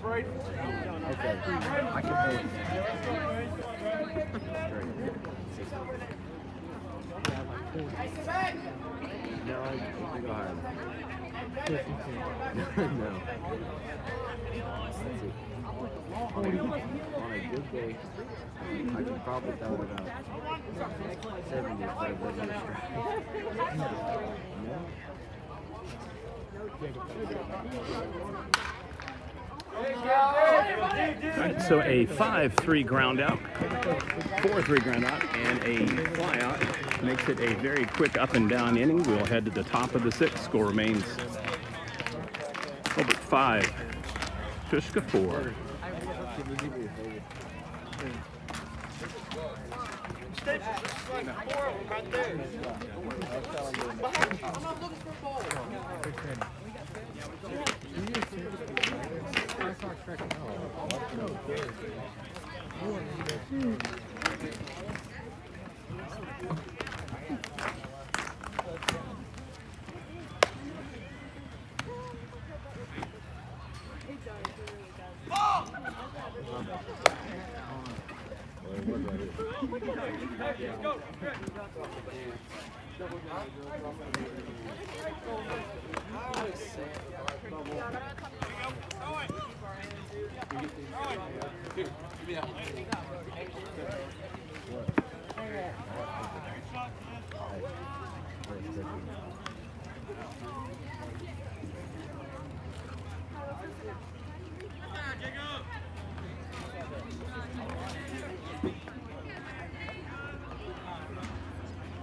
Okay. I can hold it. No, I go hard. No. On a good day, I could probably throw it about 70 if I wasn't a strike. No. Right, so a 5-3 ground out, 4-3 ground out, and a fly out makes it a very quick up and down inning. We'll head to the top of the sixth. Score remains Colbert 5, Tushka 4. Right there. I'm not looking for a ball.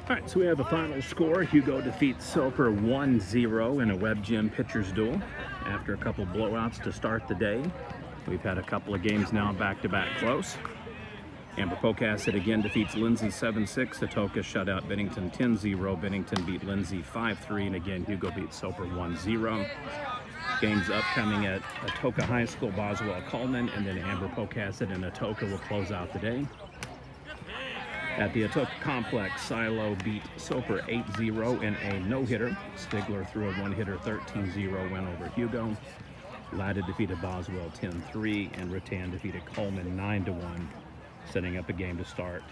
All right, so we have a final score. Hugo defeats Soper 1-0 in a Web Gym pitcher's duel after a couple blowouts to start the day. We've had a couple of games now back-to-back close. Amber Pocasset again defeats Lindsay 7-6. Atoka shut out Bennington 10-0. Bennington beat Lindsay 5-3, and again Hugo beat Soper 1-0. Games upcoming at Atoka High School, Boswell Coleman, and then Amber Pocasset and Atoka will close out the day. At the Atoka Complex, Silo beat Soper 8-0 in a no-hitter. Stigler threw a one-hitter 13-0 win over Hugo. Latta defeated Boswell 10-3, and Rattan defeated Coleman 9-1, setting up a game to start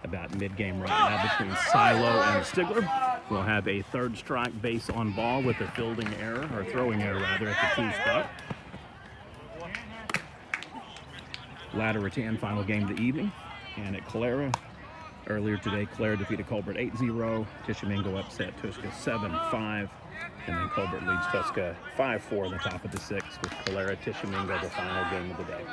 about mid-game right now between Silo and Stigler. We'll have a third strike base on ball with a fielding error, or throwing error rather, at the 2 spot. Latta Rattan final game of the evening. And at Calera, earlier today, Calera defeated Colbert 8-0. Tishomingo upset Tushka 7-5. And then Colbert leads Tushka 5-4 in the top of the 6th, with Calera Tishomingo the final game of the day.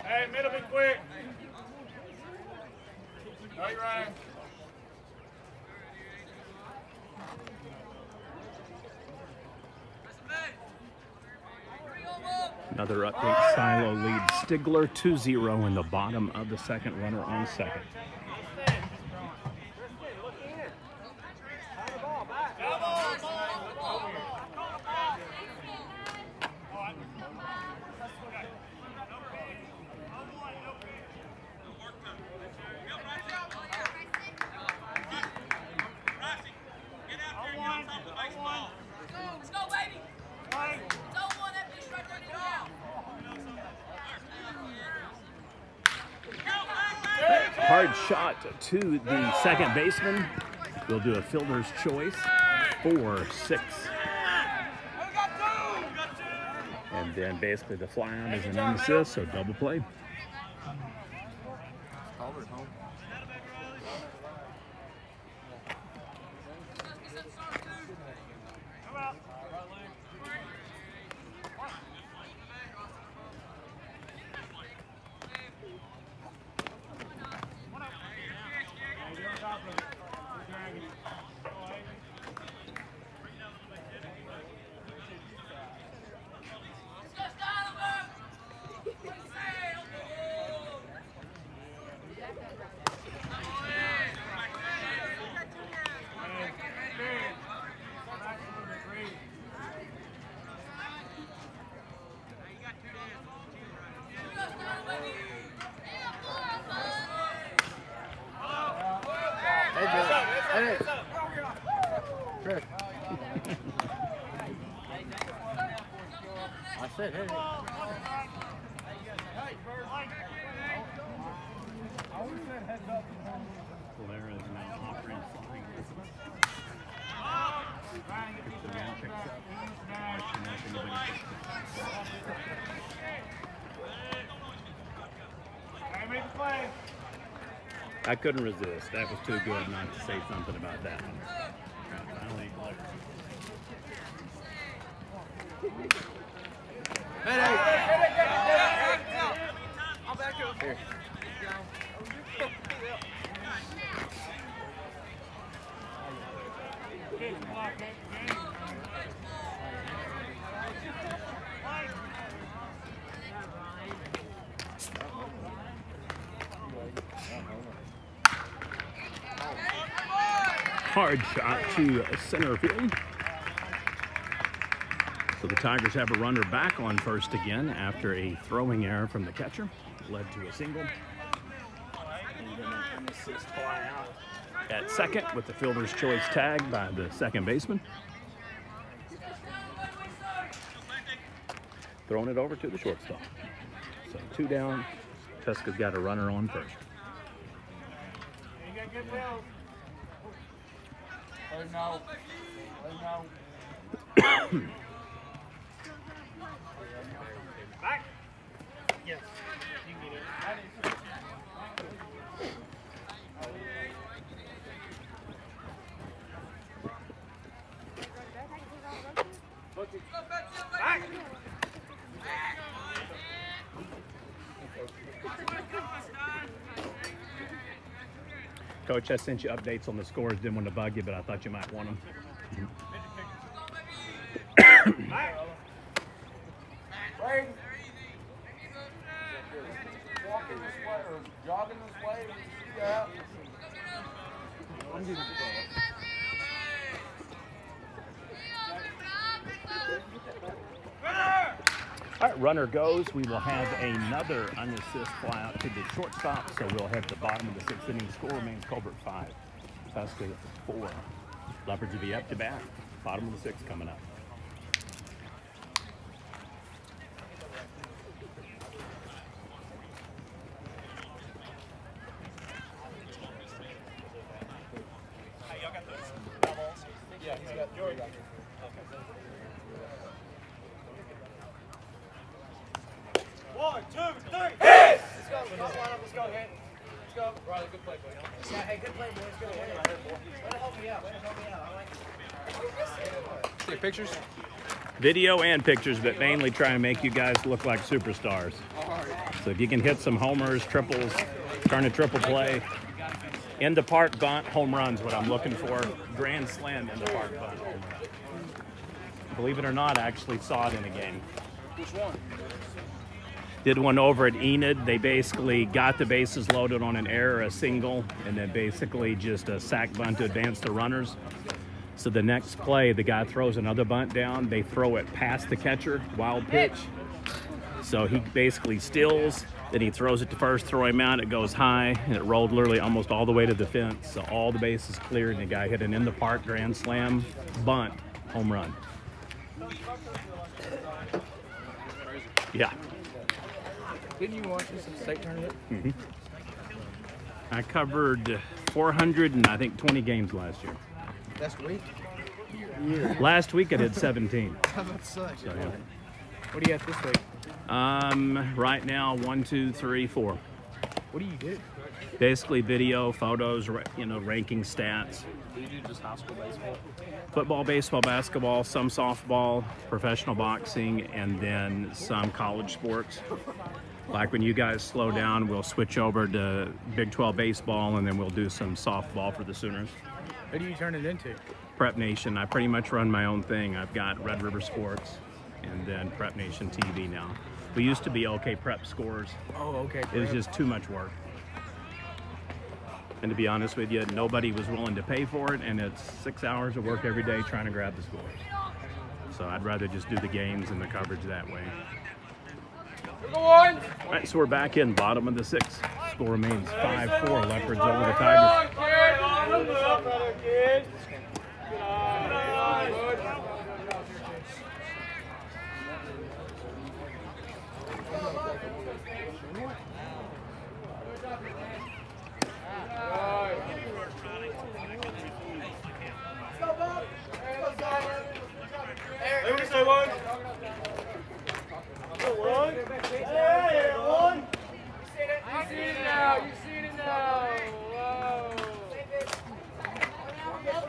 Hey, middle, be quick. No, you're right. Another update, Silo leads Stigler 2-0 in the bottom of the 2nd, runner on 2nd. Hard shot to the second baseman. We'll do a fielder's choice. 4-6. And then basically the fly out is an assist, so double play. Colbert home. Hey. Chris. I said, hey. Calera is now offering flying distance. If the man picks up, watching if anybody picks up. I couldn't resist. That was too good not to say something about that one. Hey, I'll back up. Here. Hard shot to center field. So the Tigers have a runner back on first again after a throwing error from the catcher. Led to a single. And then an assist fly out at second with the fielder's choice tag by the second baseman. Throwing it over to the shortstop. So 2 down. Tushka's got a runner on first. Back. Yes. You get it. Back. Coach, I sent you updates on the scores. Didn't want to bug you, but I thought you might want them. Back. Right. Walking this way or jogging this way, yeah. All right, runner goes. We will have another unassist fly out to the shortstop, so we'll have the bottom of the 6th inning. Score remains Colbert 5, Tushka 4. Leopards will be up to bat. Bottom of the 6th coming up. Yeah, he's got George. One, two, three. Hey! Let's go. Let's go. Hit. Let's go. Riley, good play, boy. Yeah, hey, good play, boy. Let's go. Way to help me out. Way to help me out. I like it. See pictures? Video and pictures, but mainly trying to make you guys look like superstars. So if you can hit some homers, triples, turn a triple play. In the park bunt, home run's what I'm looking for. Grand slam in the park bunt, home run. Believe it or not, I actually saw it in a game. Which one? Did one over at Enid. They basically got the bases loaded on an error, a single, and then basically just a sack bunt to advance the runners. So the next play, the guy throws another bunt down. They throw it past the catcher, wild pitch. So he basically steals, then he throws it to first, throw him out, it goes high, and it rolled literally almost all the way to the fence. So all the bases cleared, and the guy hit an in the park grand slam, bunt, home run. Yeah. Didn't you watch this in the state tournament? Mm-hmm. I covered 400 and I think 20 games last year. Last week? Last week I did 17. How about such? So, yeah. What do you got this week? Right now, 1, 2, 3, 4. What do you do? Basically video, photos, ranking stats. Do you do just high school baseball? Football, baseball, basketball, some softball, professional boxing, and then some college sports. Like when you guys slow down, we'll switch over to Big 12 baseball, and then we'll do some softball for the Sooners. What do you turn it into? Prep Nation. I pretty much run my own thing. I've got Red River Sports and then Prep Nation TV now. We used to be OK Prep Scores. Oh, okay. It was just too much work. And to be honest with you, nobody was willing to pay for it, and it's 6 hours of work every day trying to grab the scores. So I'd rather just do the games and the coverage that way. All right, so we're back in bottom of the 6th. Score remains 5-4. Leopards over the Tigers. kid. Good eye. Good. Everybody say one. One. Hey, one. You see it now. You see it now. Whoa.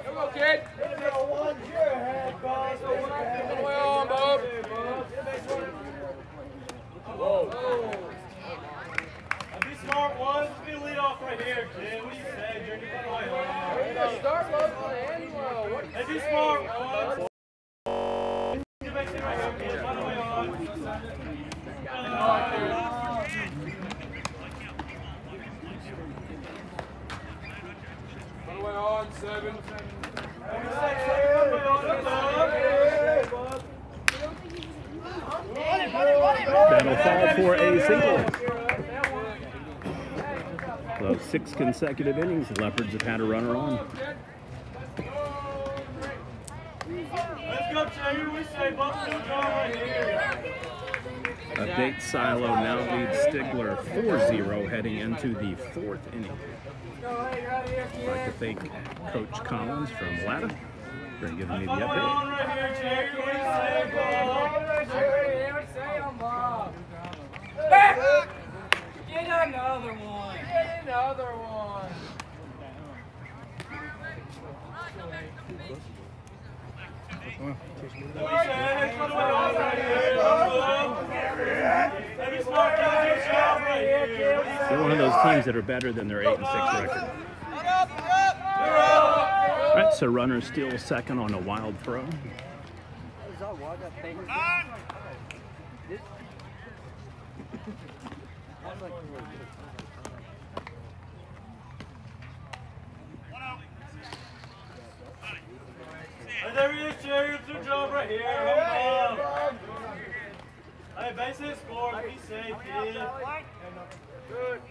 Come on, kid. One, your head, boss. Come on, Bob. Whoa. Be smart, one. Be lead off right here, kid. What do you say? Jeremy, by the way. Start low on the end low. What do you Hey, be say? smart, one. Get back in right here, kid. By the way, on. By the way, on 7. That'll fall for a single. So 6 consecutive innings, the Leopards have had a runner on. Let's go, Jagger. We say Bucks do go right here. Update, Silo now leads Stigler 4-0 heading into the 4th inning. I'd like to thank Coach Collins from Latta for giving me the Follow update. on right here, Jagger. What do you say, Bob? Get another one. Get another one. What do you say? Hey, follow on right here. Hey, be smart, guys. Good job right here. They're one of those teams that are better than their 8-6 record. All right, so runner still second on a wild throw. Hey, there he is, Jagger. Good job right here. Hey, base hit scores. Be safe, kid. Good.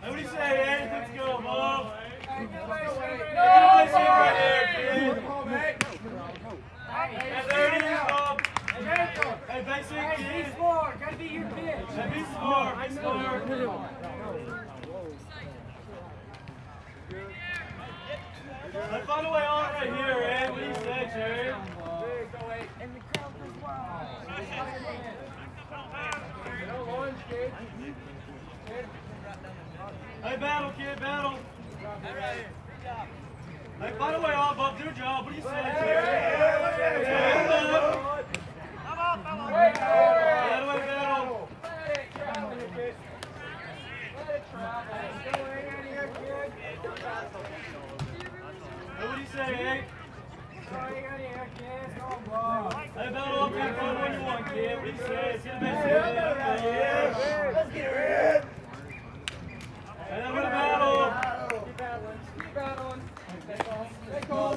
What do you say, Ed? Let's go, Bob. Hey, right here, kid. Hey, there it is, Bob. Hey, basic kid. Be smart. Gotta be your pitch. Hey, be smart. Be smart. Hey, find a way on right here, Ed. What do you say, Jerry? And the crowd goes wild. No orange, kid. Hey, battle, kid, battle. Hey, find a way on, Bob. Do your job. What do you say, Jerry? Hey, that way, battle. Hey, what do you say, Hank? Hey, battle up here, find what you want, kid. What do you say? It's gonna be safe. Let's get her in. Hey, that way, battle. Keep battling. Keep battling. Stay calm.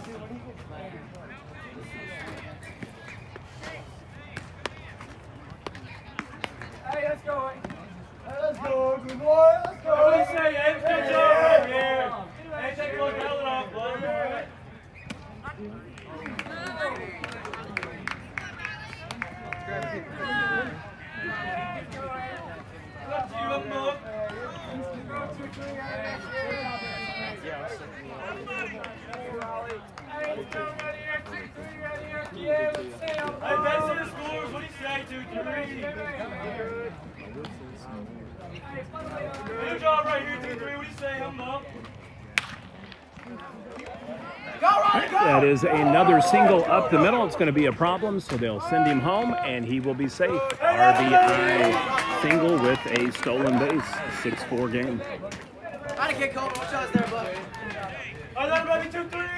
Hey, let's go. Let's go, good boy. Let's go. What do you say, Hank? Good job right here. Hey, take a look. Hell it off, bud. Up to you, up, Bob. Hey, base of the scores. What do you say, 2-3? Good job right here, 2-3. What do you say, Bob? That is another single up the middle. It's going to be a problem, so they'll send him home, and he will be safe. RBI single with a stolen base. 6-4 game. I didn't get Colbert. What shots there, bud? Oh, that might be 2-3.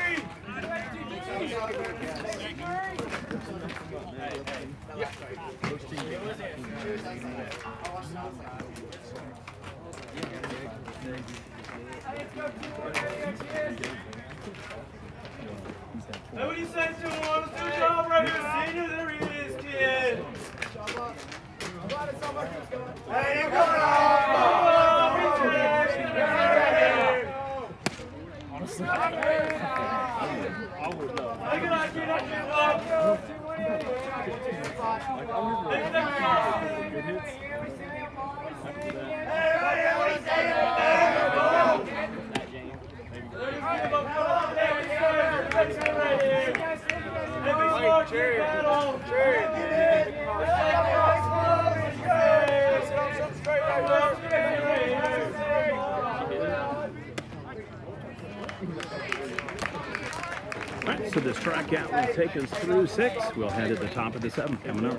Hey, what do you say to him? Let's do a job right here, senior. There he is, kid. Hey, you coming on? Honestly, I would know. Look at that kid, that kid, All right, so the strikeout will take us through 6. We'll head at the top of the 7th coming up.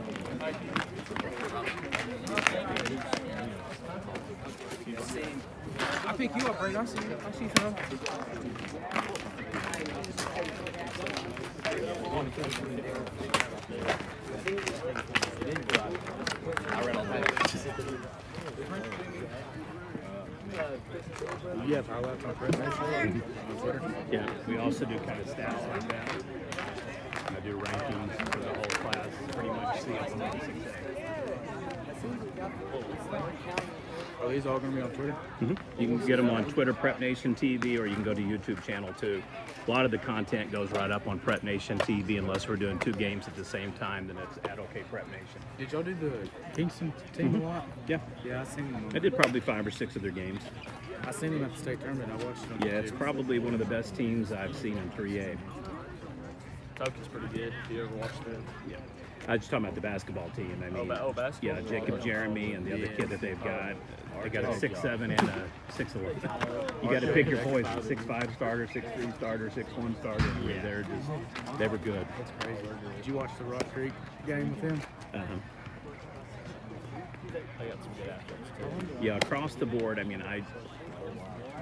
I pick you up, right? I see you. I see you. Yeah, I left on Twitter. Yeah, we also do kind of stats like that. I do rankings for the whole class, pretty much see it on 6A. Are these all going to be on Twitter? You can get them on Twitter, Prep Nation TV, or you can go to YouTube channel too. A lot of the content goes right up on Prep Nation TV unless we're doing 2 games at the same time, then it's at OK Prep Nation. Did y'all do the Kingston team a lot? Yeah. Yeah, I seen them. I did probably 5 or 6 of their games. I seen them at the state tournament. I watched them. Yeah, it's probably one of the best teams I've seen in 3A. Atoka's pretty good. Do you ever watch them? Yeah. I was just talking about the basketball team. I mean, basketball? yeah, Jacob Jeremy and the other kid that they've got. They got a 6'7" and a 6'11". You got to pick your poison. 6'5" starter, 6'3" starter, 6'1" starter. Yeah. They were good. That's crazy. Did you watch the Rock Creek game with them? Yeah, across the board. I mean,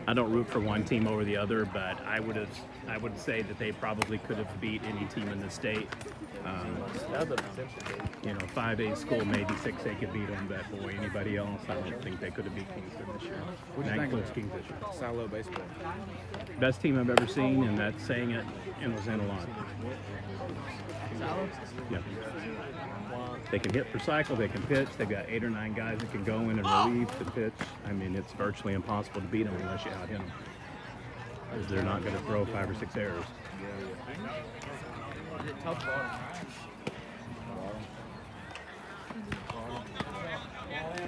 I don't root for one team over the other, but I would say that they probably could have beat any team in the state. You know, 5A school, maybe 6A could beat them, but boy, anybody else, I don't think they could have beat Kingston this year. What do you think of Kings this year. Silo baseball? Best team I've ever seen, and that's saying it, and was in a lot. Yeah. They can hit for cycle, they can pitch, they've got 8 or 9 guys that can go in and relieve to pitch. I mean, it's virtually impossible to beat them unless you out hit them. Because they're not going to throw 5 or 6 errors.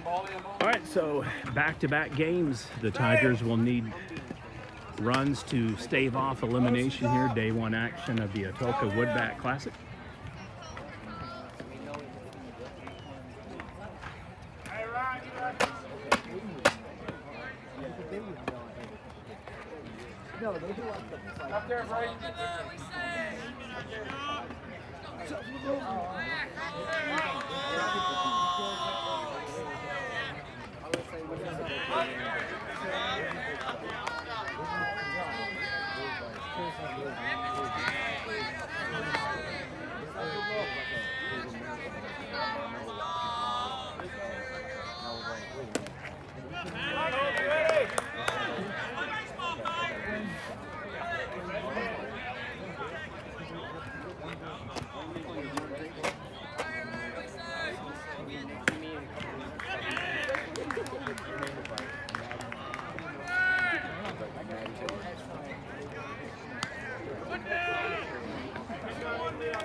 All right, so back-to-back games. The Tigers will need runs to stave off elimination here. Day 1 action of the Atoka Wood Bat Classic. Up there, Frank.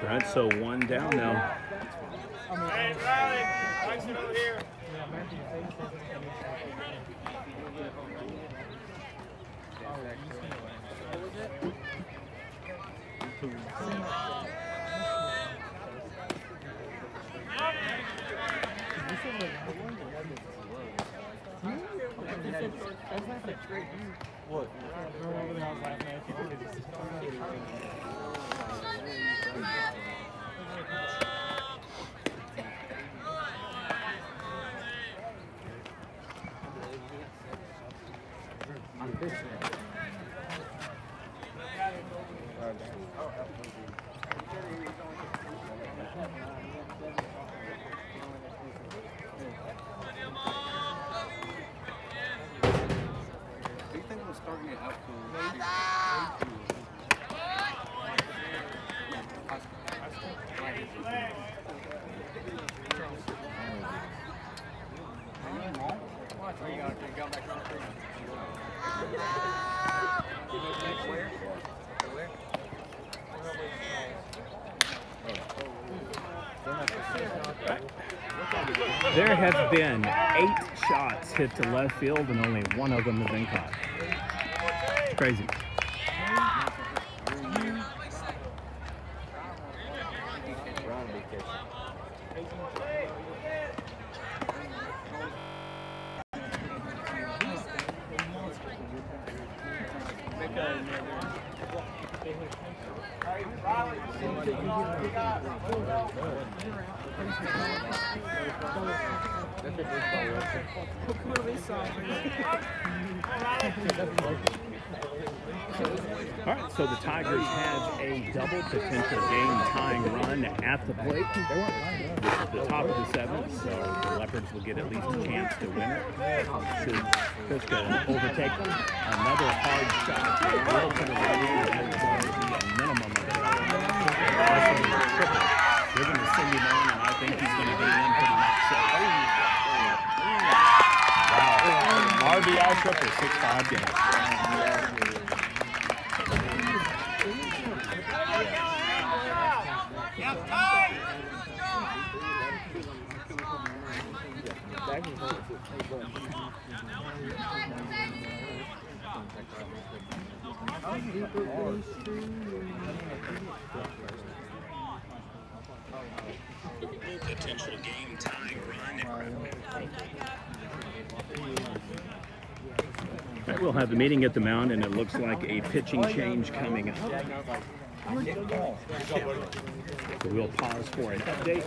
All right, so 1 down now. Hey, Riley, nice it over here. What? There have been 8 shots hit to left field and only 1 of them has been caught. It's crazy. All right, so the Tigers have a double potential game-tying run at the plate. This is the top of the 7th, so the Leopards will get at least a chance to win it. Should Tushka overtake them? Another hard shot. Will to the right end, and there's going to be a minimum of a triple. They're going to send him on, and I think he's going to be in for the next set. Wow. RBI triple, 6-5 game. Potential game tying run. We'll have the meeting at the mound, and it looks like a pitching change coming up. So we'll pause for an update.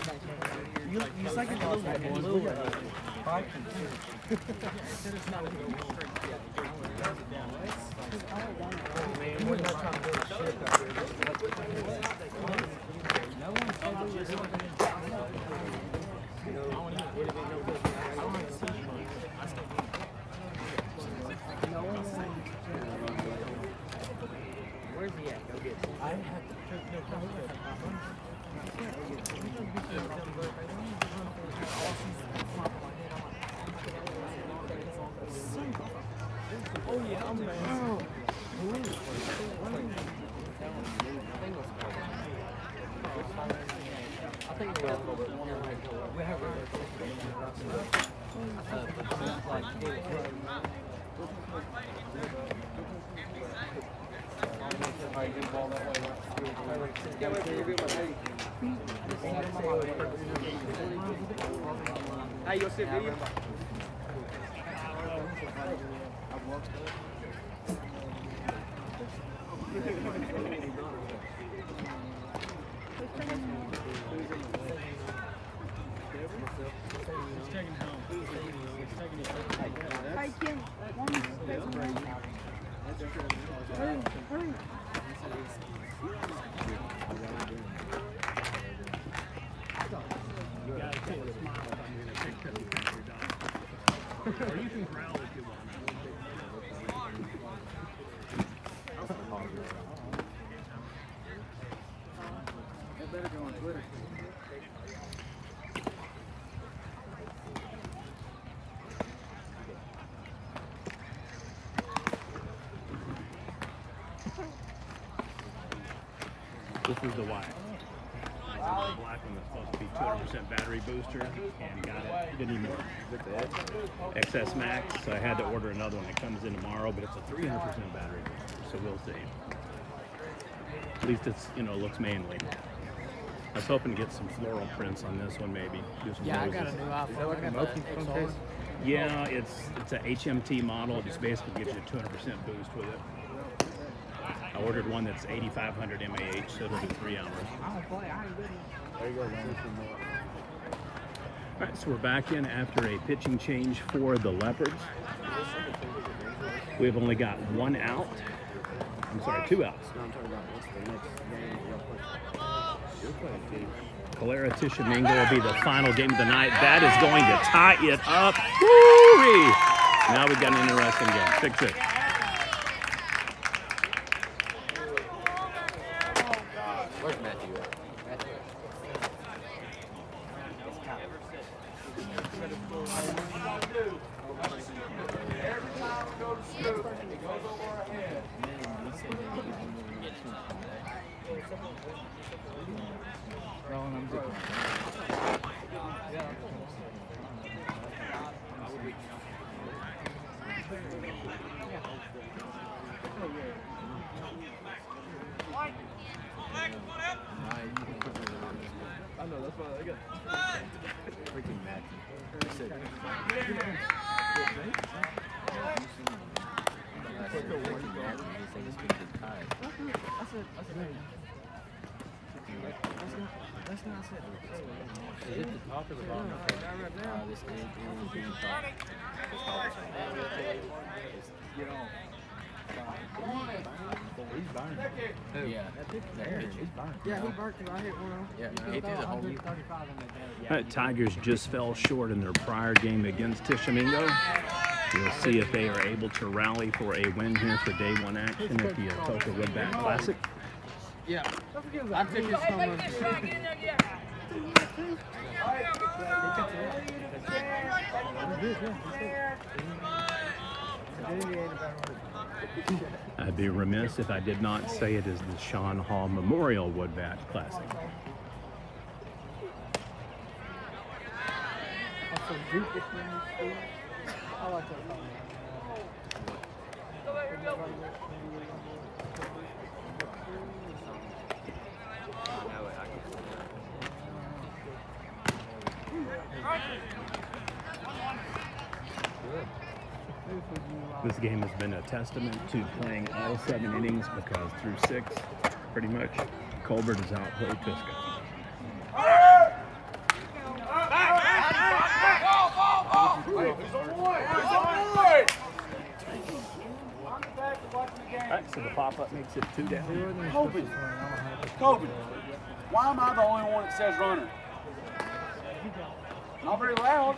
Where's he at? Go get it. I have to. Oh yeah, I'm there. I think we have Hey, you see video? Or you can growl if you want. It better go on Twitter. This is the white. The black one was supposed to be 200% battery booster, and got it. Didn't even XS Max, so I had to order another one. It comes in tomorrow, but it's a 300% battery booster, so we'll see. At least it's, you know, looks manly. I was hoping to get some floral prints on this one, maybe. Do some Yeah, roses. I got a new outfit. I got the XR. Yeah, it's a HMT model. It just basically gives you a 200% boost with it. I ordered one that's 8,500 mAh, so it'll do 3 hours. There you go, man. All right, so we're back in after a pitching change for the Leopards. We've only got 1 out. I'm sorry, 2 outs. No, I'm talking about what's the next game you're playing. Calera Tishomingo will be the final game of the night. That is going to tie it up. Woo-wee! Now we've got an interesting game. 6-6. Where's Matthew at? Matthew. Every time we go to school, it goes over our head. That's not set. Is it the top or the bottom? This is the top. He's burning. Yeah. He's burning. Yeah, he burnt because I hit one on. Yeah, he threw the whole. Tigers just fell short in their prior game against Tishomingo. We'll see if they are able to rally for a win here for day one action at the Atoka Wood Bat Classic. Yeah. I took his summer. I'd be remiss if I did not say it is the Sean Hall Memorial Wood Bat Classic. I like that. This game has been a testament to playing all 7 innings because through 6, pretty much, Colbert has outplayed Tushka. Alright, so the pop-up makes it 2 down. Colbert, why am I the only one that says runner? Not very loud.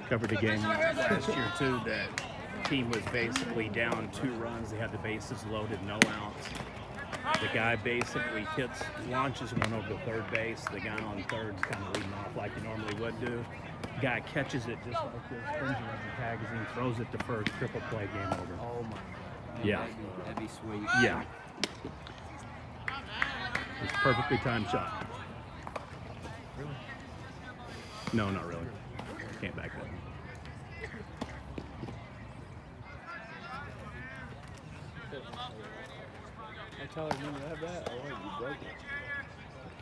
Covered a game last year too that team was basically down 2 runs. They had the bases loaded, no outs. The guy basically launches one over to third base. The guy on third's kind of leading off like he normally would do. The guy catches it just like this, spins it on the magazine, throws it to first, triple play, game over. Oh my God. Yeah. That'd be sweet. Yeah. It's a perfectly timed shot. Really? No, not really. Can't back that. I tell her, remember that bat? Oh, wait, you broke it.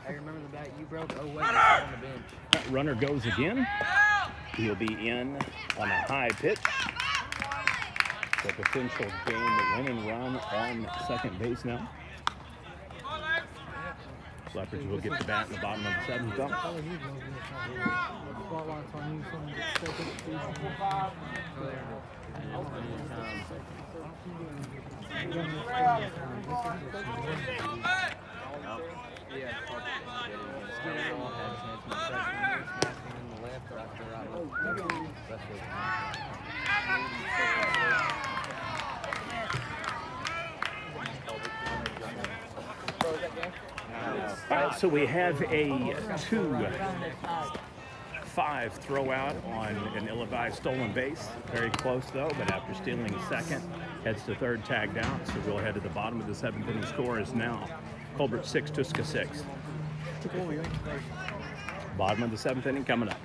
I remember the bat you broke. Oh, wait, it's on the bench. That runner goes again. He'll be in on a high pitch. The potential game-winning run on second base now. Leopards will get the bat in the bottom of the 7th zone. All right, so we have a 2-5 throw out on an ill-advised stolen base. Very close though, but after stealing second, heads to third, tagged out. So we'll head to the bottom of the 7th inning. Score is now Colbert 6, Tushka 6. Bottom of the 7th inning coming up.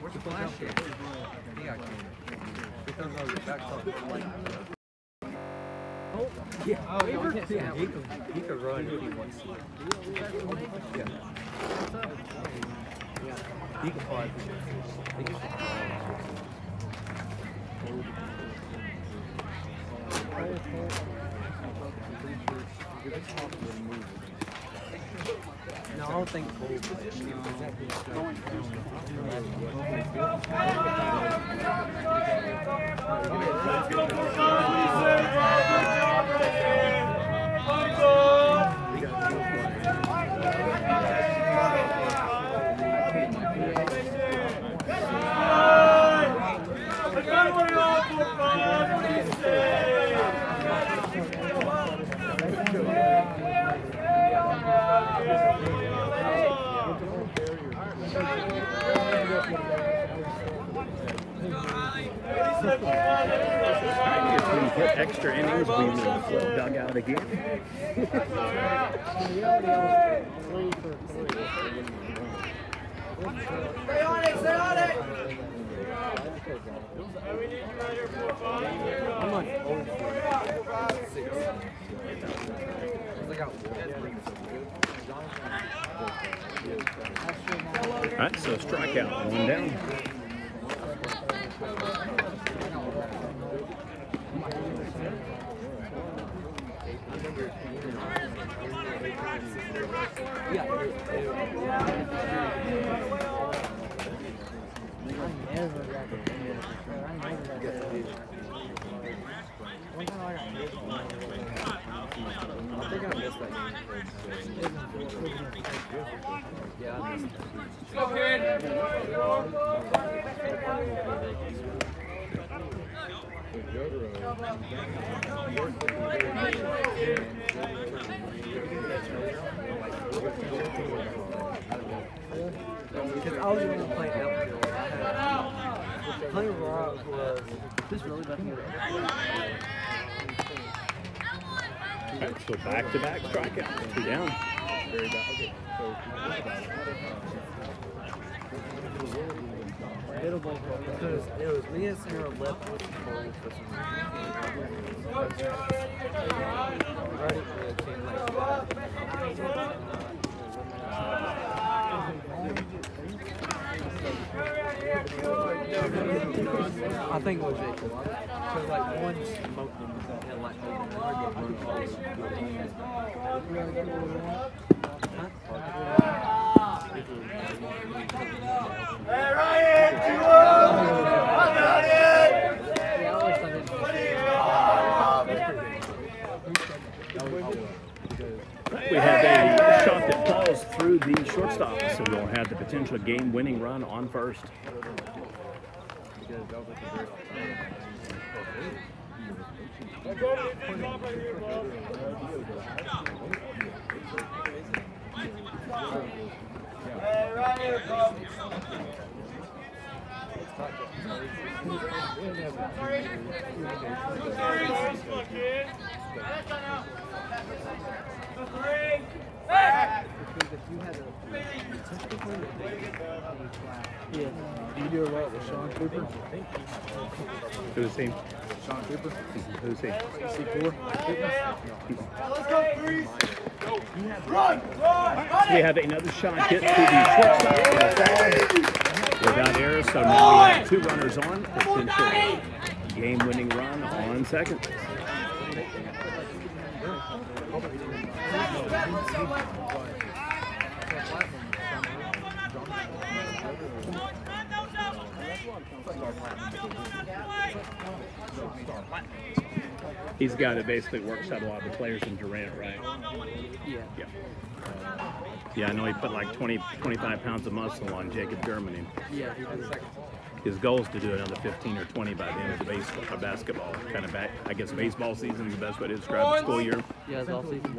Where's the flash here? He got he could run if he wants to. Yeah. He can fly. He can No, I don't think Let's go. extra innings, we will flip dugout again. Stay on it, stay on it! We need you right here for 5. All right, so strikeout, 1 down. Go, kid. Because I was going to play outfield. Playing rock was just really bad. All right, so back-to-back strikeouts, 2 down. Very bad. Okay, so because it was me and Sarah left with the ball for some reason. Ready for the team I think it was it. Because like one smoked them and like Hey, Ryan, 2-0. I got it. We have a shot that falls through the shortstop, so we'll have the potential game-winning run on first. Hey, right here, bro. Yeah. Do you do it right with Sean Cooper? Who's he? Sean Cooper? Who's he? C4? Let's go, Breeze. Run! So we have another shot hit to the shortstop without error, so now we have 2 runners on, potential game-winning run on second. He's got it basically works out a lot of the players in Durant, right? Yeah. Yeah. Yeah, I know he put like 25 pounds of muscle on Jacob Germany. Yeah, he was like, His goal is to do another 15 or 20 by the end of the basketball. Kind of back, I guess baseball season is the best way to describe the school year. yeah, it's all season.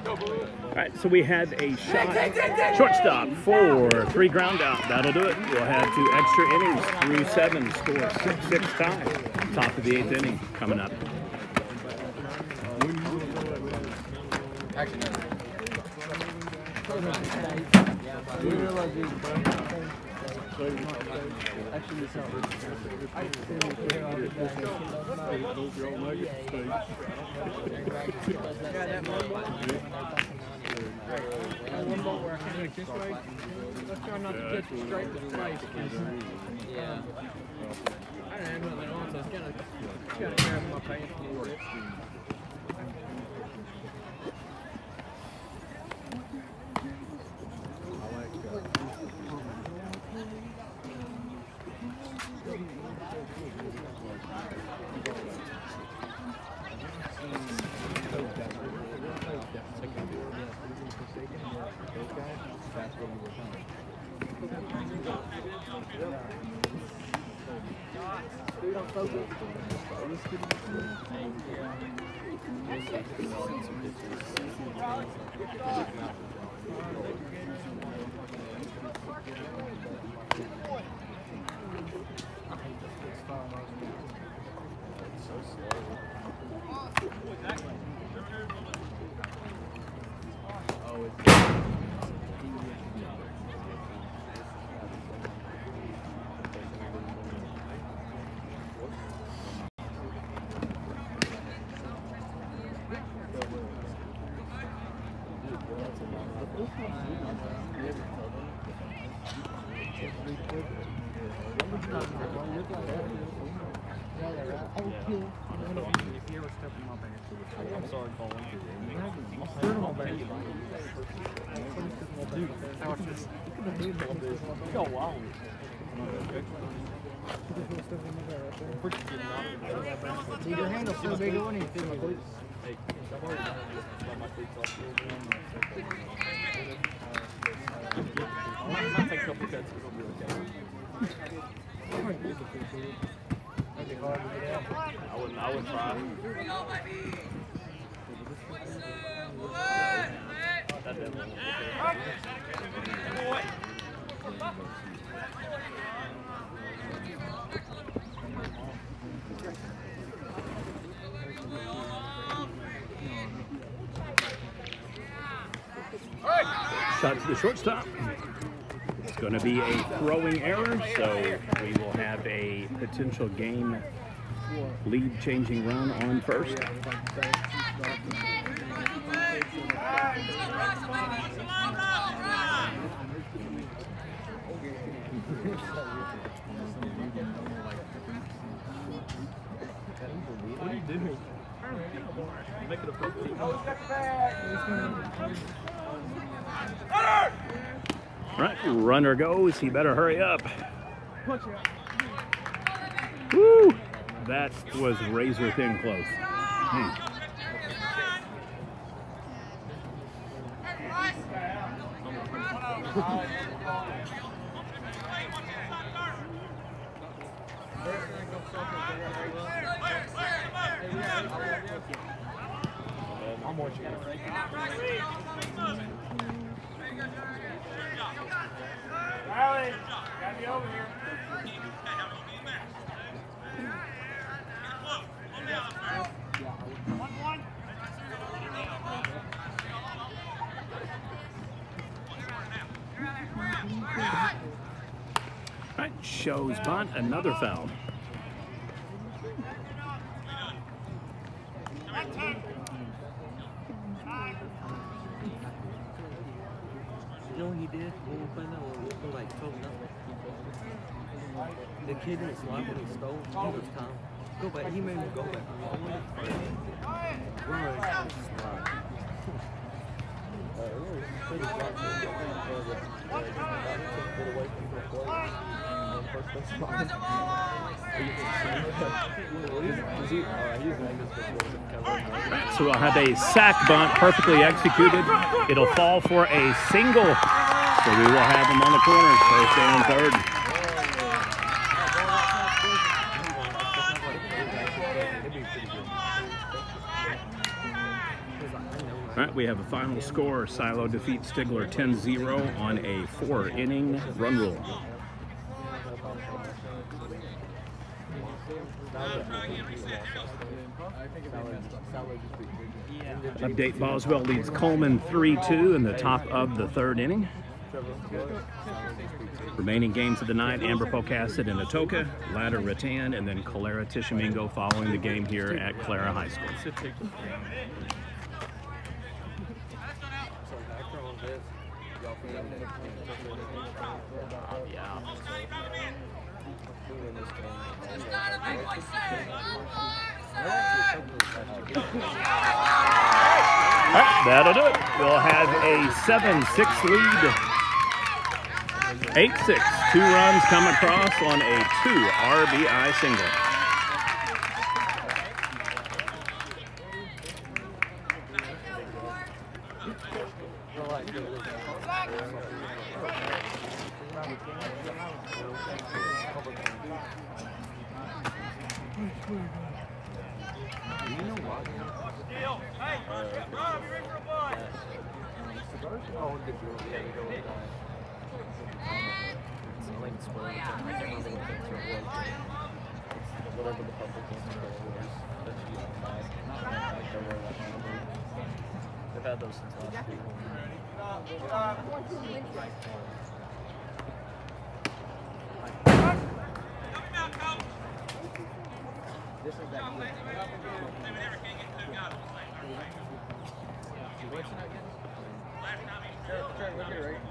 All right, so we have a shot shortstop for 3 ground out. That'll do it. We'll have 2 extra innings through 7, score 6-6 tie. Top of the 8th inning coming up. Let's try not to catch it straight to the face. Yeah. I don't have nothing on, so it's kind of grabbing my pants for it. I'm sorry, Colin. Go wild. Your handle's so big, it wouldn't even fit my boots. Hey, don't worry about my cleats off. I'll take a couple cuts, it'll be okay. That'd be hard to get out. I would try. That definitely Shot to the shortstop. It's going to be a throwing error, so we will have a potential game lead-changing run on first. What are you doing? Make it a perfect. Right, runner goes. He better hurry up. Woo! That was razor thin close. I'm watching. Riley, got me over here. Right, shows bunt, another foul. You know what he did when we played that one? We were like 12-0. The kid in his life when he stole, he was Tom. Go back. He made me go back. Run. So we'll have a sack bunt perfectly executed. It'll fall for a single. So we will have him on the corners, first and third. All right, we have a final score. Silo defeats Stigler 10-0 on a 4-inning run rule. Update, Boswell leads Coleman 3-2 in the top of the third inning. Remaining games of the night, Amber Pocasset and Atoka, Ladder Rattan, and then Calera Tishomingo following the game here at Calera High School. That'll do it. We'll have a 7-6 lead. 8-6. 2 runs come across on a 2 RBI single. whatever the public wants to go with. That should be outside. Like they wear that normally. They've had those since last week. This is that good. You watching that again? Turn, look at it, right?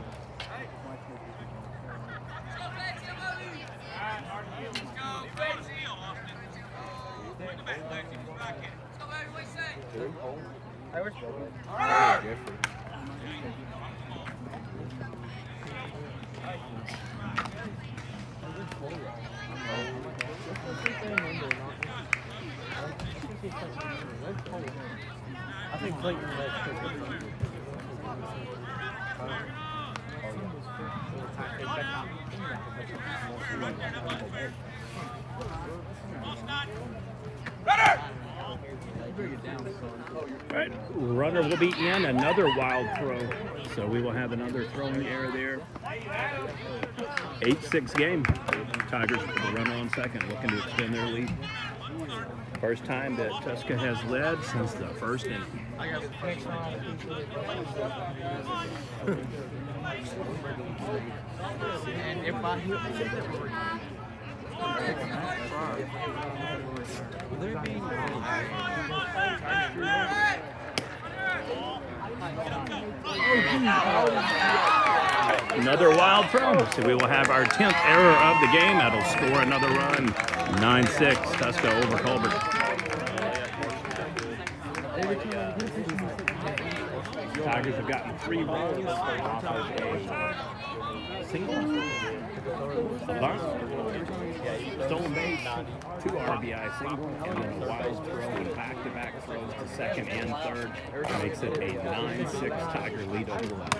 Hey, where's Jeffrey? I think Clayton Right, runner will be in, another wild throw. So we will have another throw in the air there. 8-6 game. Tigers with the runner on second, looking to extend their lead. First time that Tushka has led since the first inning. And if I hit they're being Another wild throw. So we will have our 10th error of the game. That'll score another run. 9-6, Tushka over Colbert. Tigers have gotten 3 runs off of a single, a bunt, stolen base, 2 RBI single, and then a wild throw and back-to-back throws to second and third. Makes it a 9-6 Tiger lead over the Lions.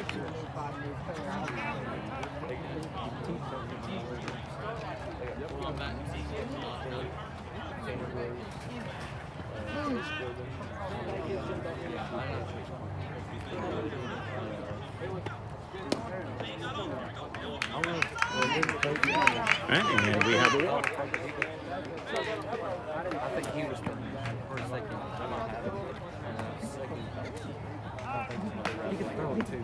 And we have a walk. I think he was for a second. I don't have it. He can throw it too.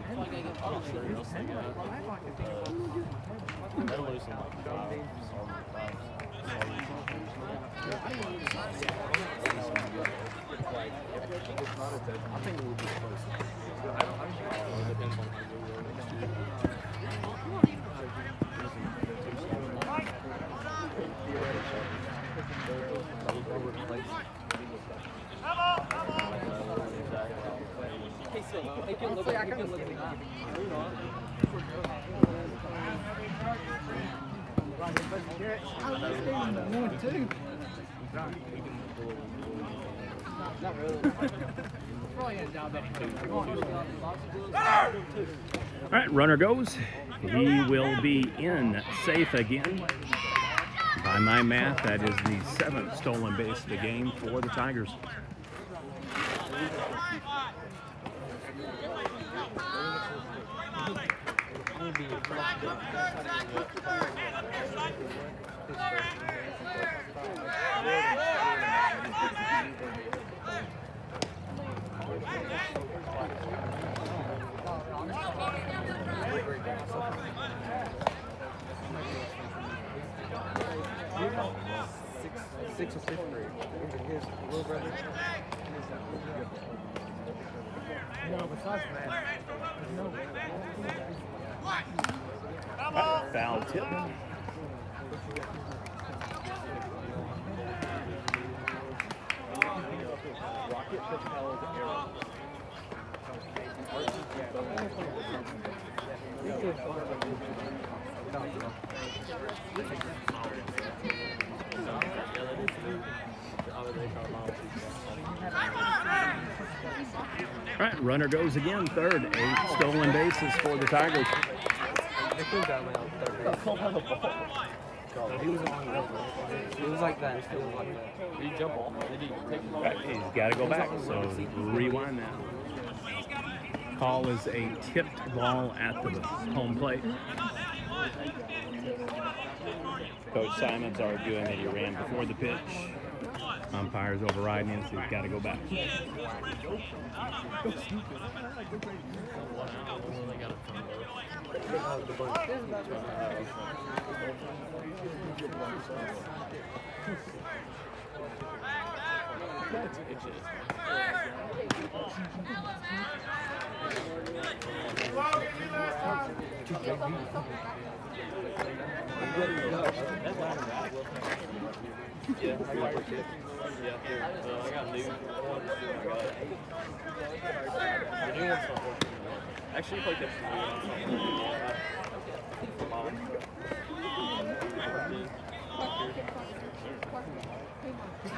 They're losing like 5. I think it will be close. It depends on how good we are next year. Not really. Probably a diabetic. All right, runner goes. He will be in safe again. By my math, that is the 7th stolen base of the game for the Tigers. Six or 5th grade. His little brother. No, besides that. Foul tip. All right, runner goes again, third. 8 stolen bases for the Tigers. He was like that. He was like that. Did he jump off? Did he take it? Right, he's got to go back, so rewind that. Call is a tipped ball at the home plate. Coach Simon's arguing that he ran before the pitch. Umpire's overriding him, so he's got to go back. Yeah, I got new one. The new one's not working. Actually, you played that for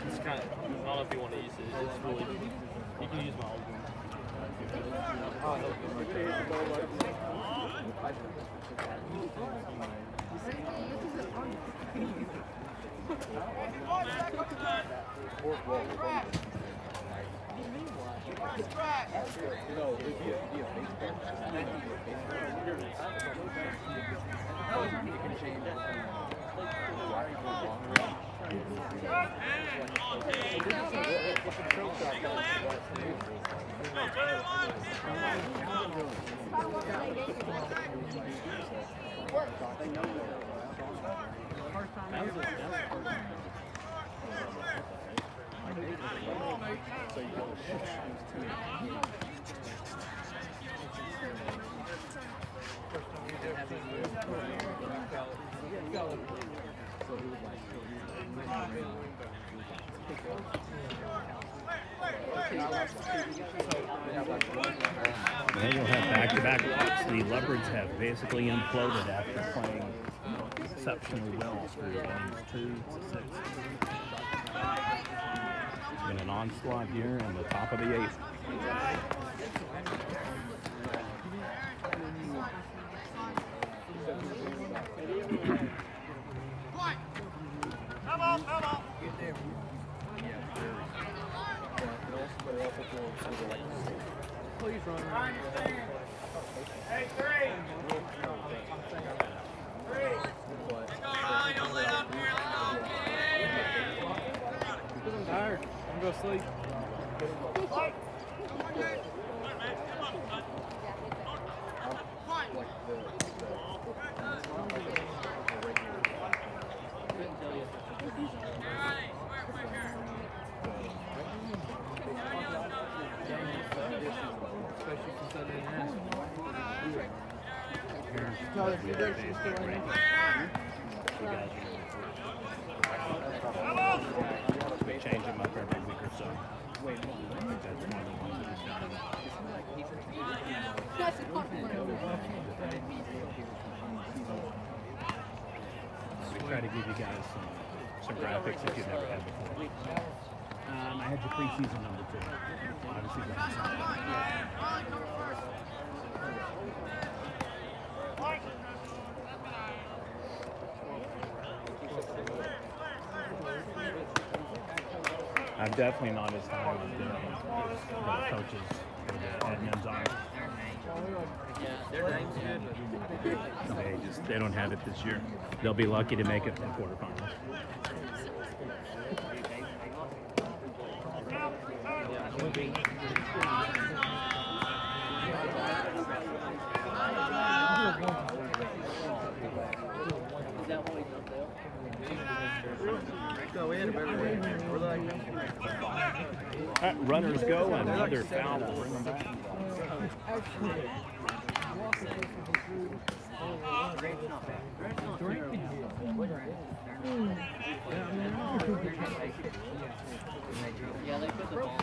it's kind of, I don't know if you want to use it. It's really, you can use my old one. They will have back-to-back walks. The Leopards have basically imploded after playing exceptionally well through innings 2 to 6. It's been an onslaught here in the top of the 8th. Please run. Hey, three. Don't let up here. I'm tired. I'm going to sleep. We change them up every week or so. I think that's one of the ones that he's done. We try to give you guys some graphics that you've never had before. I had your preseason number 2. Obviously, that's I'm definitely not as high as the coaches or the admins are. Yeah, their name's good. They don't have it this year. They'll be lucky to make it to the quarterfinals. No, we had a better way. We're like, runners go, and another foul will bring them back. yeah, they put the ball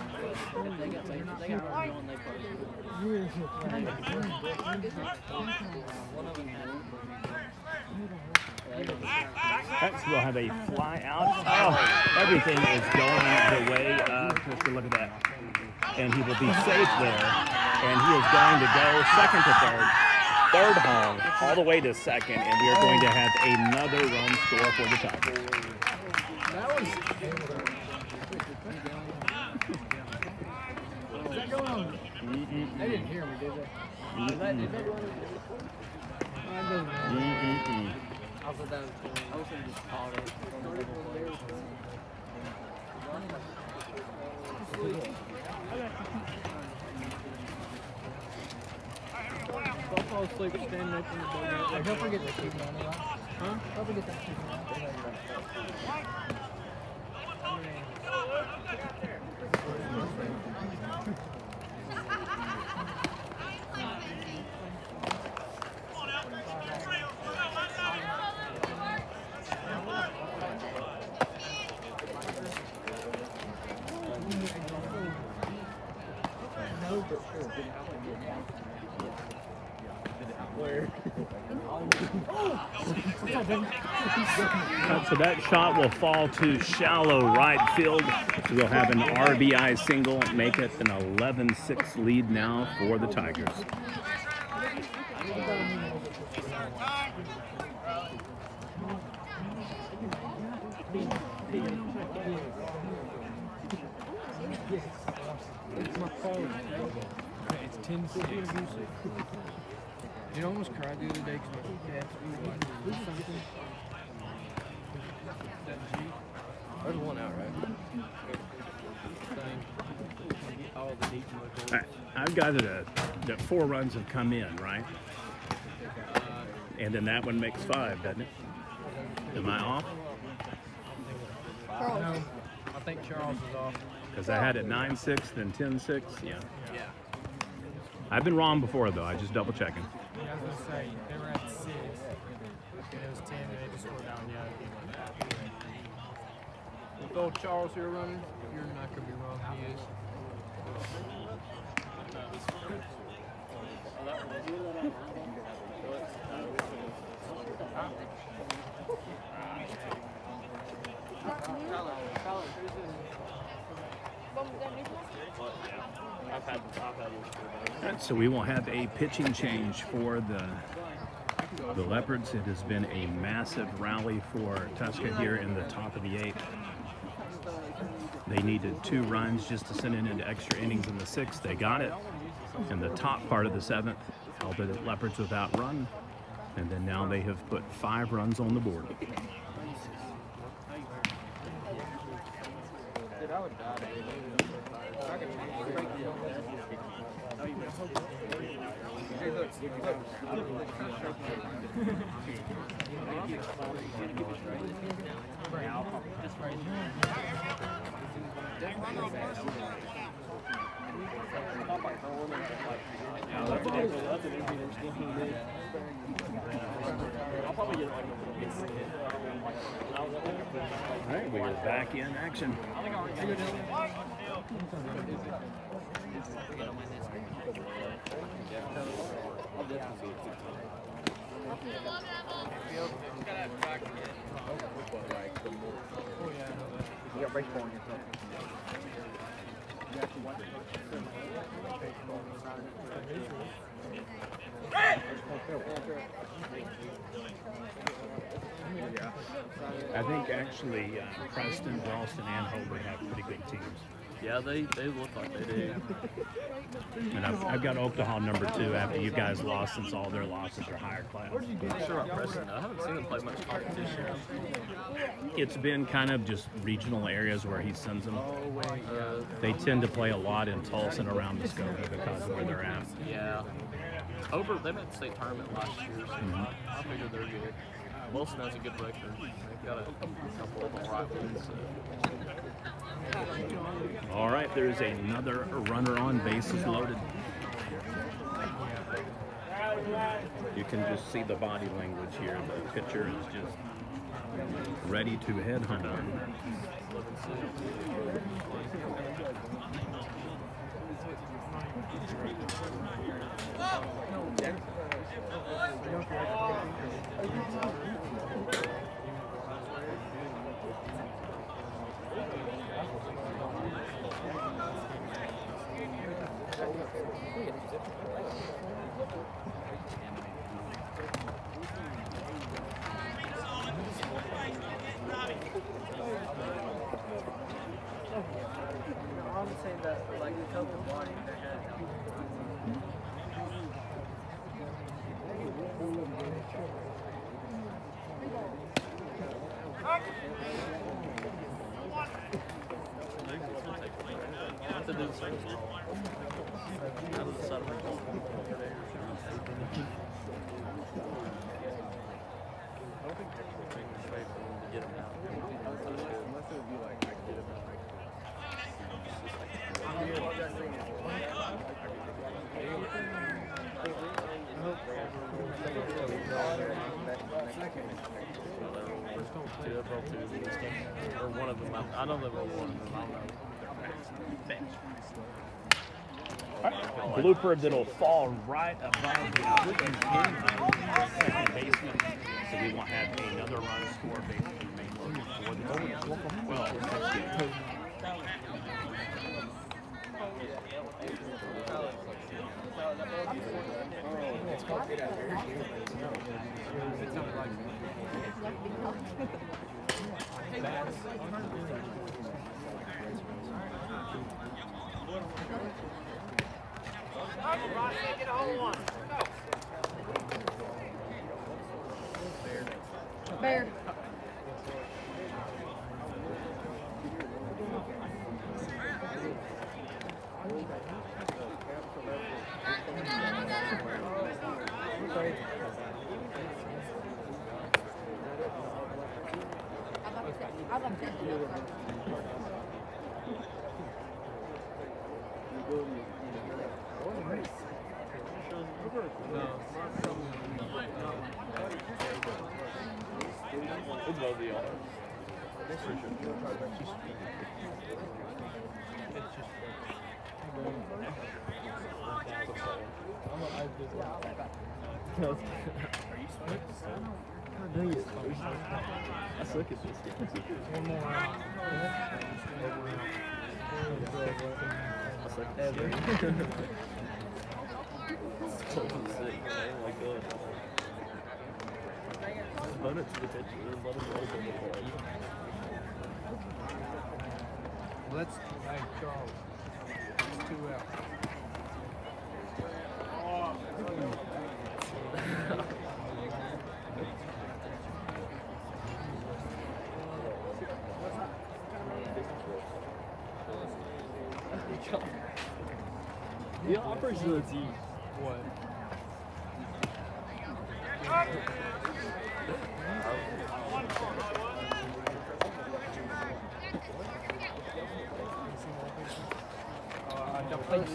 in. They got on, they put one of them had Next, we'll have a fly out. Oh, everything is going the way of Tushka. Look at that. And he will be safe there. And he is going to go second to third home, all the way to second. And we are going to have another run score for the Tigers. That was... What's that going on? They didn't hear me, did they? Don't fall asleep standing up in the boat. Don't forget that she's on it. Huh? Don't forget that she's on it. So that shot will fall to shallow right field. We'll have an RBI single, make it an 11-6 lead now for the Tigers. It's 10-6. You almost cried the other day because my dad's something. There's one out, right? All the deep I've got it that 4 runs have come in, right? And then that one makes 5, doesn't it? Am I off? No, I think Charles is off. Because I had it 9-6, then 10-6. Yeah. I've been wrong before, though. I just double checking. Yeah, I was going to say, they were at 6, and it was 10, and they just scored out. Yeah. With old Charles here running, you're not going to be wrong. He is. So we will have a pitching change for the Leopards. It has been a massive rally for Tushka here in the top of the 8th. They needed 2 runs just to send it into extra innings in the 6th. They got it in the top part of the 7th, held the Leopards without run, and then now they have put 5 runs on the board. All right, we are back in action. You got baseball in yourself. I think actually Preston, Ralston, and Colbert have pretty good teams. Yeah, they look like they do. And I've got Oklahoma number 2 after you guys lost, since all their losses are higher class. I'm not sure about Preston, though. I haven't seen him play much competition. It's been kind of just regional areas where he sends them. They tend to play a lot in Tulsa and around Muskogee because of where they're at. Yeah. They made the state tournament last year, so I figured they're good. Wilson has a good record. They've got a couple of all right wins. All right, there's another runner on, bases loaded. You can just see the body language here. The pitcher is just ready to headhunt him. I'm saying that like a couple of morning they had Or one of them. I know they were one of them. Blooper that'll fall right above the second baseman, so we won't have another run score basically for the team. Well, that's good. Bear. Let's look at this. One more out. Let's look at this. Oh my god. Run it to the pitcher and let him roll on the play. Let's, hey, Charles. It's 2 out. The opportunity. What?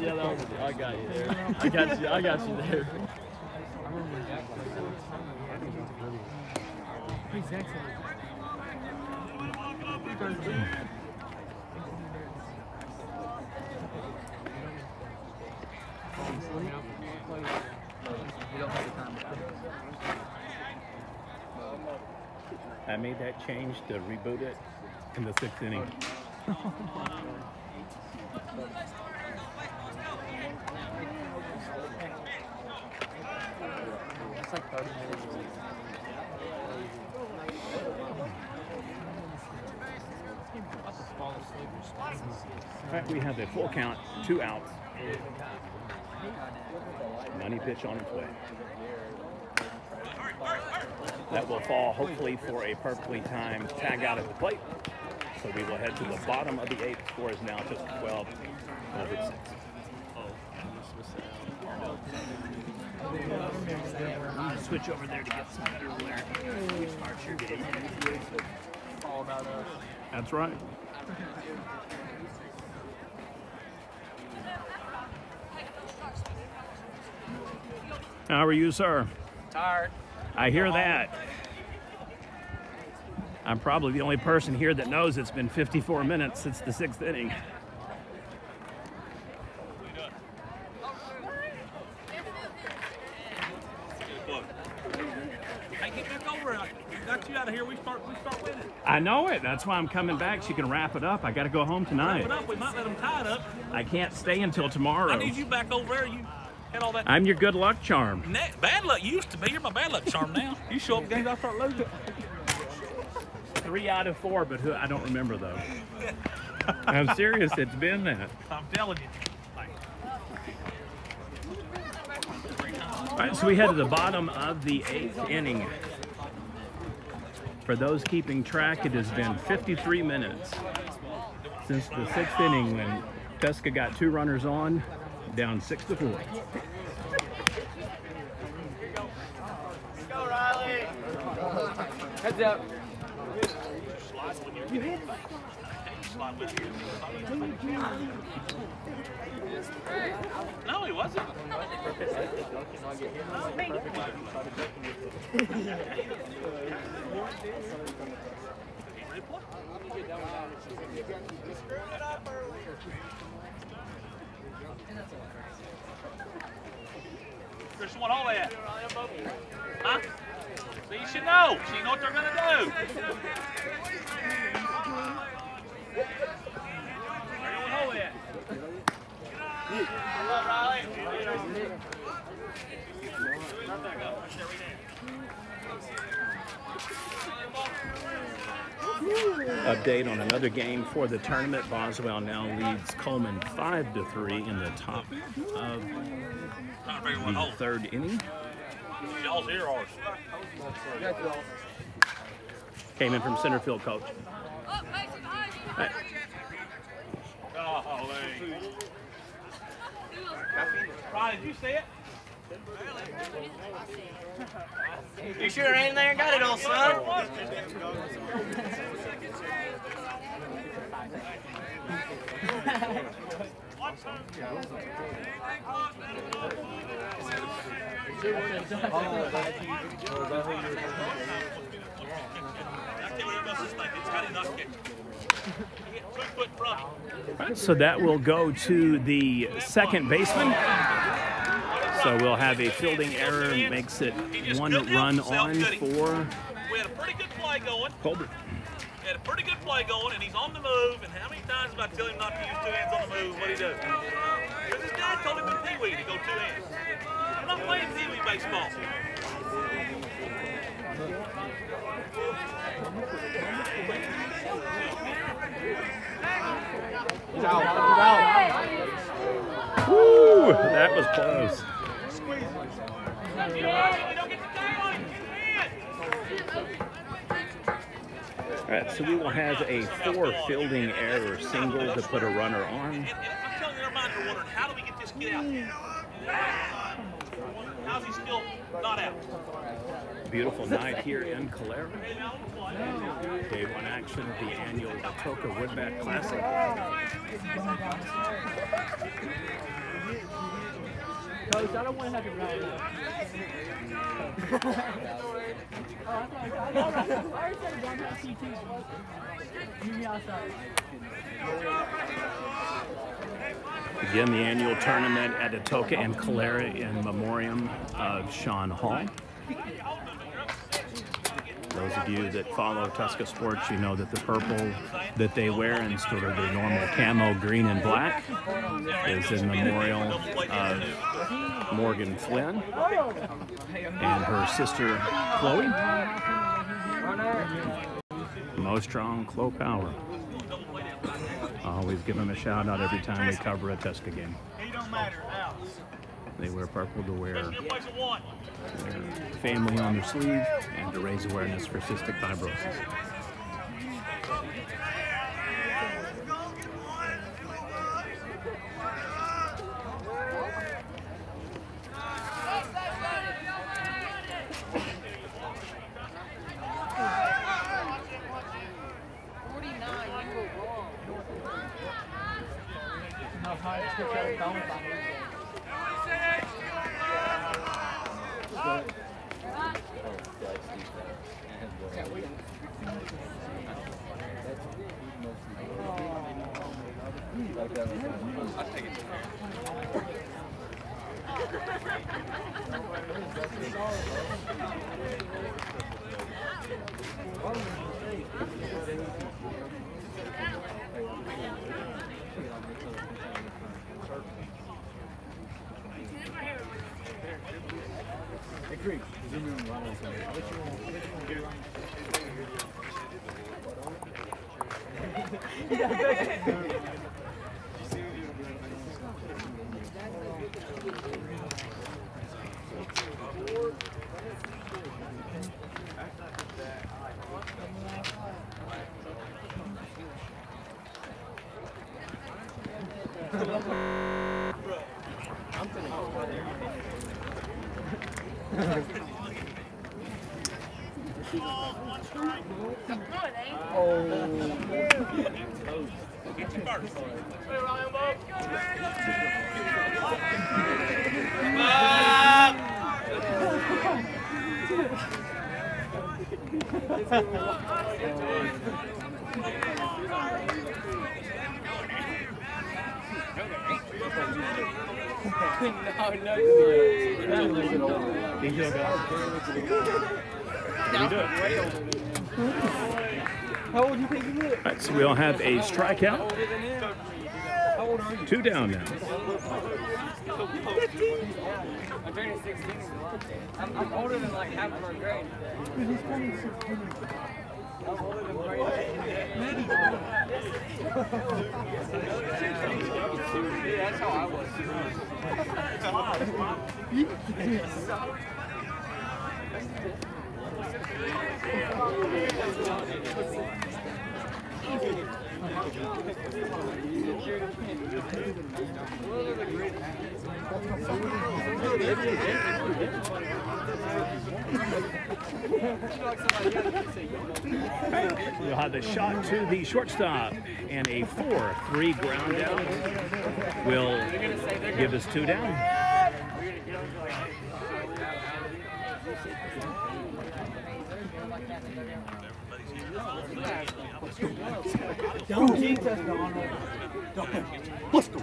Yeah, that was, I got you there. I got you there. I remember Jack played Hey, Zach I made that change to reboot it in the 6th inning. It's like 30 minutes. All right, we have a full count, 2 outs. Money pitch on its way. That will fall hopefully for a perfectly timed tag out at the plate. So we will head to the bottom of the 8th. Score is now just 12 over 6. Switch over there to get some better clarity. We start your game. All about us. That's right. How are you, sir? Tired. I hear that. I'm probably the only person here that knows it's been 54 minutes since the 6th inning. Hey, get back over. I got you out of here. We start winning. I know it. That's why I'm coming back. So you can wrap it up. I got to go home tonight. Wrap it up. We might let them tie it up. I can't stay until tomorrow. I need you back over there. You had all that. I'm your good luck charm. Bad luck used to be. You're my bad luck charm now. You show up games, I start losing. 3 out of 4, but I don't remember those. I'm serious. It's been that. I'm telling you. All right, so we head to the bottom of the 8th inning. For those keeping track, it has been 53 minutes since the 6th inning when Tushka got 2 runners on, down 6-4. Go, Riley. Heads up. You hit it. No, he wasn't. There's one hole at. Huh? So you should know. So you know what they're going to do. There's one hole at. Come on, Riley. Update on another game for the tournament. Boswell now leads Coleman 5-3 in the top of the 3rd inning. Y'all's here, ours. Came in from center field, coach. Hey. Golly. Riley, did you see it? You sure ran in there and got it all, son? So that will go to the second baseman. So we'll have a fielding error, makes it 1 run on for We had a pretty good play going. Colbert. He had a pretty good play going, and he's on the move. And how many times have I tell him not to use 2 hands on the move? What do he do? Because his dad told him in Pee-wee to go 2 hands. I'm not playing Pee-wee baseball. Woo! That was close. All right, so we will have a 4 fielding error single to put a runner on. And I'm telling you, their minds are wondering, how do we get this kid out? How's he still not out? Beautiful night here in Calera. Day 1 action of the annual Atoka Wood Bat Classic. Coach, I don't want to have to run. I already said don't have CT. Meet me outside. Again, the annual tournament at Atoka and Calera in memoriam of Sean Hall. Those of you that follow Tushka sports, you know that the purple that they wear instead of the normal camo green and black is in memorial of Morgan Flynn and her sister Chloe. Mo Strong, Chloe Power. I always give them a shout out every time we cover a Tushka game. They wear purple to wear their family on their sleeve and to raise awareness for cystic fibrosis. Get you first. How old do you think you look? All right, so we all have a strikeout. How old are you? 2 down now. I'm turning 16. I'm older than like half of our grade. He's coming 16. I'm older than grade. Yeah, that's how I was. We'll have the shot to the shortstop and a 4-3 ground out will give us 2 down. Let's go.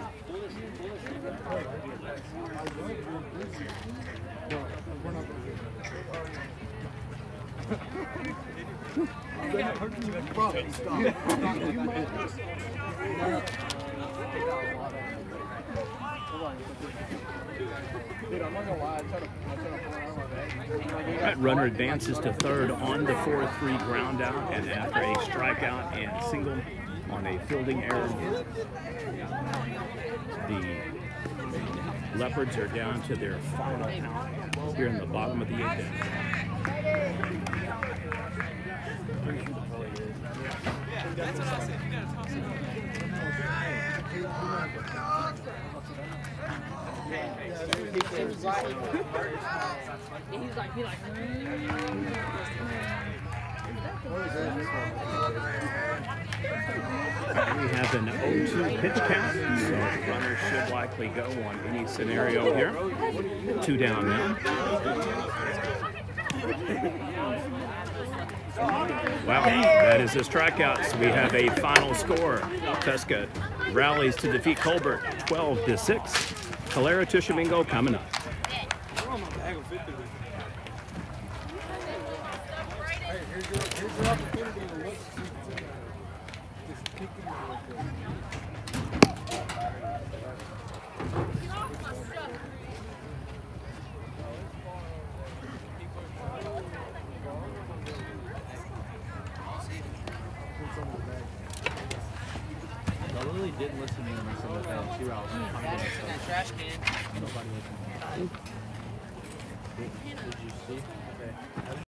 That runner advances to third on the 4-3 ground out, and after a strikeout and single on a fielding error, the Leopards are down to their final count here in the bottom of the 8th inning. We have an 0-2 pitch count, so runners should likely go on any scenario here. 2 down now. Wow, that is a strikeout. So we have a final score. Tushka rallies to defeat Colbert 12-6. Calera Tushka coming up. I really did listen to him in the past 2 hours. In that trash can. Nobody listened. Did you see? Okay.